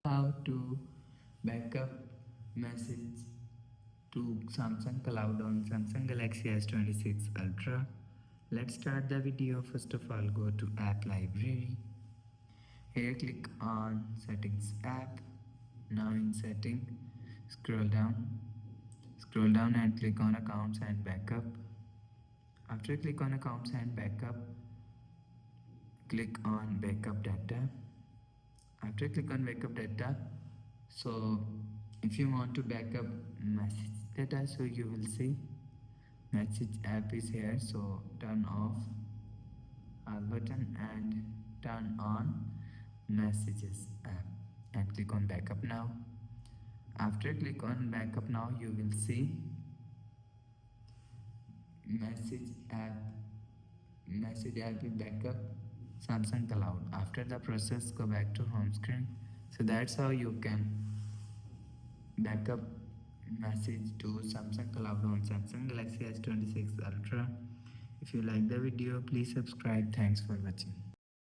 How to backup message to Samsung Cloud on Samsung Galaxy S26 Ultra. Let's start the video. First of all, go to App Library. Here click on Settings app. Now in Setting, scroll down and click on Accounts and Backup. After click on Accounts and Backup, click on Backup Data. After click on Backup Data, so if you want to backup message data, so you will see message app is here, so turn off all button and turn on messages app and click on backup now. After click on backup now, you will see message app will backup Samsung Cloud. After the process, go back to home screen. So that's how you can backup message to Samsung Cloud on Samsung Galaxy S26 Ultra. If you like the video, please subscribe. Thanks for watching.